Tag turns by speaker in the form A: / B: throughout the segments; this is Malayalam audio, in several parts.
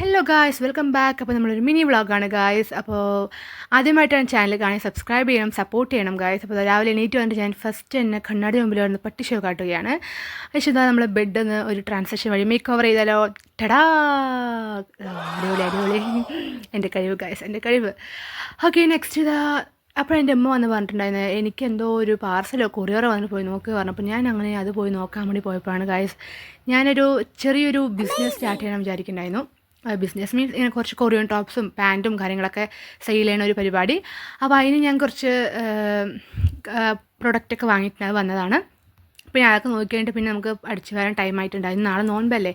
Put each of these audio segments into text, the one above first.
A: Hello guys, welcome back. അപ്പോൾ നമ്മളൊരു മിനി വ്ളോഗാണ് ഗായ്സ്. അപ്പോൾ ആദ്യമായിട്ടാണ് ചാനൽ കാണാൻ സബ്സ്ക്രൈബ് ചെയ്യണം, സപ്പോർട്ട് ചെയ്യണം ഗായ്സ്. അപ്പോൾ രാവിലെ എണീറ്റ് വന്നിട്ട് ഞാൻ ഫസ്റ്റ് തന്നെ കണ്ണാടി മുമ്പിൽ വന്ന് പട്ടി ഷോ കാട്ടുകയാണ്. പക്ഷേ ഇതാ നമ്മൾ ബെഡിന്ന് ഒരു ട്രാൻസാക്ഷൻ വഴി മേക്ക് ഓവർ ചെയ്താലോ. ടടാ, അടിപൊളി അടിപൊളി. എൻ്റെ കഴിവ് ഗായ്സ്, എൻ്റെ കഴിവ്. ഓക്കെ, നെക്സ്റ്റ് ഇതാ അപ്പോൾ എൻ്റെ അമ്മ വന്ന് പറഞ്ഞിട്ടുണ്ടായിരുന്നു എനിക്ക് എന്തോ ഒരു പാർസലോ കൊറിയറോ വന്ന് പോയി നോക്കി പറഞ്ഞപ്പോൾ ഞാൻ അങ്ങനെ അത് പോയി നോക്കാൻ വേണ്ടി പോയപ്പോഴാണ് ഗായ്സ് ഞാനൊരു ചെറിയൊരു ബിസിനസ് സ്റ്റാർട്ട് ചെയ്യണം വിചാരിക്കുന്നുണ്ടായിരുന്നു. ബിസിനസ് മീൻസ് ഇങ്ങനെ കുറച്ച് കൊറിയൻ ടോപ്സും പാൻറ്റും കാര്യങ്ങളൊക്കെ സെയിൽ ചെയ്യണ ഒരു പരിപാടി. അപ്പോൾ അതിന് ഞാൻ കുറച്ച് പ്രൊഡക്റ്റൊക്കെ വാങ്ങിയിട്ട് വന്നതാണ്. അപ്പോൾ ഞാൻ അതൊക്കെ നോക്കിയിട്ട് പിന്നെ നമുക്ക് അടിച്ചു വരാൻ ടൈം ആയിട്ടുണ്ടായിരുന്നു. നാളെ നോൻപല്ലേ,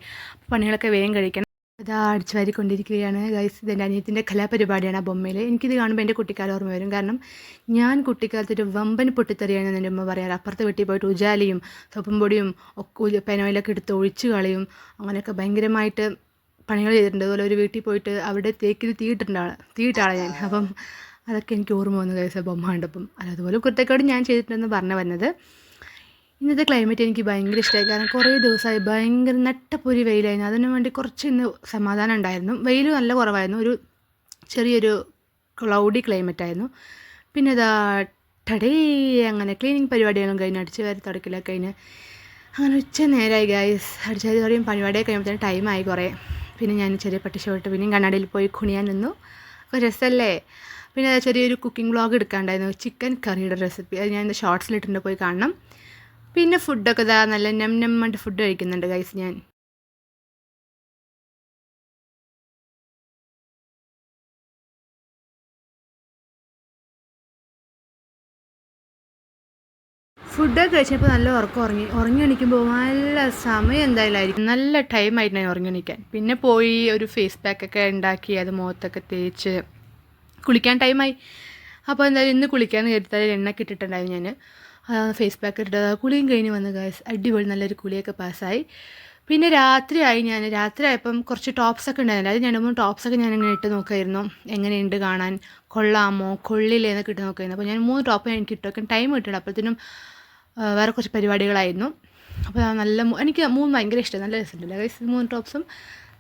A: പണികളൊക്കെ വേഗം കഴിക്കണം. അതാ അടിച്ചു വാരിക്കൊണ്ടിരിക്കുകയാണ് ഗൈസ്. ഇതെൻ്റെ അനിയത്തിൻ്റെ കലാപരിപാടിയാണ് ആ ബൊമ്മയിൽ. എനിക്കിത് കാണുമ്പോൾ എൻ്റെ കുട്ടിക്കാലം ഓർമ്മ വരും. കാരണം ഞാൻ കുട്ടിക്കാലത്തൊരു വമ്പൻ പൊട്ടിത്തെറിയാണ് എൻ്റെ അമ്മ പറയാറ്. അപ്പുറത്ത് വീട്ടിൽ പോയിട്ട് ഉജാലിയും സോപ്പും പൊടിയും ഒക്കെ പെനോയിലൊക്കെ എടുത്ത് ഒഴിച്ച് കളയും. അങ്ങനെയൊക്കെ ഭയങ്കരമായിട്ട് പണികൾ ചെയ്തിട്ടുണ്ട്. അതുപോലെ ഒരു വീട്ടിൽ പോയിട്ട് അവിടെ തേക്കിൽ തീയിട്ടാണ് ഞാൻ. അപ്പം അതൊക്കെ എനിക്ക് ഓർമ്മ വന്നു ഗൈസ് ബൊമ്മ കണ്ടപ്പം. അതുപോലെ കുർത്തക്കേട് ഞാൻ ചെയ്തിട്ടുണ്ടെന്ന് പറഞ്ഞു വന്നത്. ഇന്നത്തെ ക്ലൈമറ്റ് എനിക്ക് ഭയങ്കര ഇഷ്ടമായി. കാരണം കുറേ ദിവസമായി ഭയങ്കര നട്ടപ്പൊരി വെയിലായിരുന്നു. അതിനു വേണ്ടി കുറച്ച് ഇന്ന് സമാധാനം ഉണ്ടായിരുന്നു. വെയിൽ നല്ല കുറവായിരുന്നു. ഒരു ചെറിയൊരു ക്ലൗഡി ക്ലൈമറ്റ് ആയിരുന്നു. പിന്നെ ഇതാ ടടേ അങ്ങനെ ക്ലീനിങ് പരിപാടികളും കഴിഞ്ഞ് അടിച്ച് വാരി തുടക്കലൊക്കെ കഴിഞ്ഞ് അങ്ങനെ ഉച്ച നേരമായി ഗൈസ്. അടിച്ച് വാരി തുടങ്ങിയും പരിപാടിയൊക്കെ കഴിയുമ്പോഴത്തേന് ടൈമായി കുറേ. പിന്നെ ഞാൻ ചെറിയ പട്ടി ഷോ ഇട്ട് പിന്നെയും കണ്ണാടിയിൽ പോയി കുണിയാൻ നിന്നു. അപ്പോൾ രസമല്ലേ. പിന്നെ ചെറിയൊരു കുക്കിംഗ് വ്ളോഗ് എടുക്കാണ്ടായിരുന്നു. ചിക്കൻ കറിയുടെ റെസിപ്പി അത് ഞാൻ ഷോർട്സിലിട്ടുണ്ട്, പോയി കാണണം. പിന്നെ ഫുഡൊക്കെ ഇതാ നല്ല നെമ്മണ്ട് ഫുഡ് കഴിക്കുന്നുണ്ട് ഗൈസ് ഞാൻ. ഫുഡൊക്കെ കഴിച്ചപ്പോൾ നല്ല ഉറങ്ങി എണീക്കുമ്പോൾ നല്ല സമയം എന്തായാലും നല്ല ടൈമായിട്ട് ഞാൻ ഉറങ്ങി എണീക്കാൻ. പിന്നെ പോയി ഒരു ഫേസ് പാക്കൊക്കെ ഉണ്ടാക്കി അത് മുഖത്തൊക്കെ തേച്ച് കുളിക്കാൻ ടൈമായി. അപ്പോൾ എന്തായാലും ഇന്ന് കുളിക്കാമെന്ന് കരുതി എണ്ണയൊക്കെ ഇട്ടിട്ടുണ്ടായിരുന്നു ഞാൻ. ഫേസ് പാക്ക് ഇട്ടിട്ട് കുളിയും കഴിഞ്ഞ് വന്ന് ഗൈസ് അടിപൊളി നല്ലൊരു കുളിയൊക്കെ പാസ്സായി. പിന്നെ രാത്രിയായപ്പം കുറച്ച് ടോപ്സൊക്കെ ഉണ്ടായിരുന്നു. അത് 2-3 ടോപ്സൊക്കെ ഞാൻ ഇങ്ങനെ ഇട്ട് നോക്കുമായിരുന്നു, എങ്ങനെയുണ്ട് കാണാൻ, കൊള്ളാമോ കൊള്ളില്ലേ എന്നൊക്കെ ഇട്ട് നോക്കുമായിരുന്നു. അപ്പോൾ ഞാൻ 3 ടോപ്പ് എനിക്ക് ഇട്ട് വെക്കാൻ ടൈം കിട്ടുന്നുണ്ട്. അപ്പോഴത്തേനും വേറെ കുറച്ച് പരിപാടികളായിരുന്നു. അപ്പോൾ എനിക്ക് 3 ഭയങ്കര ഇഷ്ടം, നല്ല രസമുണ്ടല്ലോ ഗൈസ്. 3 ടോപ്സും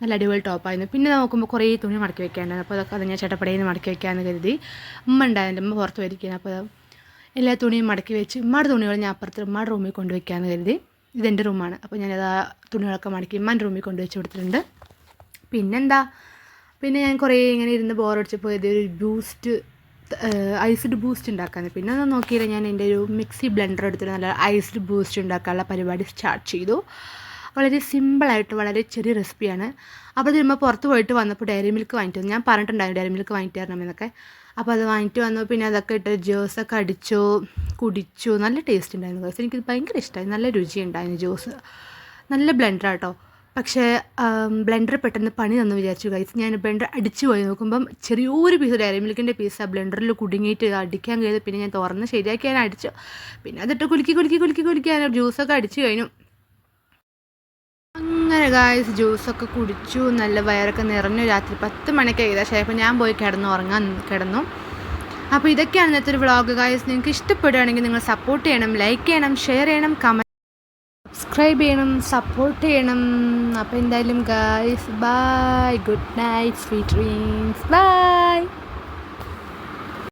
A: നല്ല അടിപൊളി ടോപ്പായിരുന്നു. പിന്നെ നോക്കുമ്പോൾ കുറേ തുണി മടക്കി വെക്കാനുണ്ടായിരുന്നു. അപ്പോൾ അതൊക്കെ ഞാൻ ചേട്ടപ്പടയിൽ നിന്ന് മടക്കി വെക്കാമെന്ന് കരുതി. ഉണ്ടായിരുന്നു, അമ്മ പുറത്ത് വരിക്കുന്നത്. അപ്പോൾ എല്ലാ തുണിയും മടക്കി വെച്ച് ഉമ്മയുടെ തുണികൾ ഞാൻ അപ്പുറത്ത് ഉമ്മയുടെ റൂമിൽ കൊണ്ടുവയ്ക്കാമെന്ന് കരുതി. ഇതെൻ്റെ റൂമാണ്. അപ്പോൾ ഞാനത് ആ തുണികളൊക്കെ മടക്കി ഉമ്മൻ്റെ റൂമിൽ കൊണ്ടുവച്ച് കൊടുത്തിട്ടുണ്ട്. പിന്നെ ഞാൻ കുറേ ഇങ്ങനെ ഇരുന്ന് ബോറടിച്ചപ്പോൾ ഇതൊരു ഐസ്ഡ് ബൂസ്റ്റ് ഉണ്ടാക്കാമെന്ന്. പിന്നെ ഒന്നും നോക്കിയില്ല, ഞാൻ എൻ്റെ ഒരു മിക്സി ബ്ലെൻഡർ എടുത്തിട്ട് നല്ല ഐസ്ഡ് ബൂസ്റ്റ് ഉണ്ടാക്കാനുള്ള പരിപാടി സ്റ്റാർട്ട് ചെയ്തു. വളരെ സിമ്പിളായിട്ട് വളരെ ചെറിയ റെസിപ്പിയാണ്. അപ്പോൾ ഇതിന് പുറത്ത് പോയിട്ട് വന്നപ്പോൾ ഡയറി മിൽക്ക് വാങ്ങിയിട്ട് വന്നു. ഞാൻ പറഞ്ഞിട്ടുണ്ടായിരുന്നു ഡയറി മിൽക്ക് വാങ്ങിയിട്ട് തരണമെന്നൊക്കെ. അപ്പോൾ അത് വാങ്ങിയിട്ട് വന്നു. പിന്നെ അതൊക്കെ ഇട്ട് ജ്യൂസൊക്കെ അടിച്ചു കുടിച്ചു. നല്ല ടേസ്റ്റ് ഉണ്ടായിരുന്നു ഗൈസ്. എനിക്കിത് ഭയങ്കര ഇഷ്ടമായി, നല്ല രുചിയുണ്ടായിരുന്നു ജ്യൂസ്. നല്ല ബ്ലെൻഡറാട്ടോ. പക്ഷേ ബ്ലെൻഡർ പെട്ടെന്ന് പണി തന്നു വിചാരിച്ചു ഗൈസ്. ഞാൻ ബ്ലെൻഡർ അടിച്ചു പോയി നോക്കുമ്പം ചെറിയൊരു പീസ് ഡയറി മിൽക്കിൻ്റെ പീസ് ആ ബ്ലെൻഡറിൽ കുടുങ്ങിയിട്ട് അടിക്കാൻ കഴിയും. പിന്നെ ഞാൻ തുറന്ന് ശരിയാക്കി ഞാൻ അടിച്ചു. പിന്നെ അതിട്ട് കുലുക്കി ഞാൻ ജ്യൂസൊക്കെ അടിച്ചു കഴിഞ്ഞു. അങ്ങനെ ഗായ്സ് ജ്യൂസൊക്കെ കുടിച്ചു. നല്ല വയറൊക്കെ നിറഞ്ഞു. രാത്രി 10 മണിക്ക് ഏകദേശം അപ്പോൾ ഞാൻ പോയി കിടന്നു. അപ്പോൾ ഇതൊക്കെയാണ് ഇന്നത്തെ ഒരു വ്ളോഗ് ഗായ്സ്. നിങ്ങൾക്ക് ഇഷ്ടപ്പെടുകയാണെങ്കിൽ നിങ്ങൾ സപ്പോർട്ട് ചെയ്യണം, ലൈക്ക് ചെയ്യണം, ഷെയർ ചെയ്യണം, സബ്സ്ക്രൈബ് ചെയ്യണം, സപ്പോർട്ട് ചെയ്യണം. അപ്പോൾ എന്തായാലും guys bye, good night, sweet dreams, by.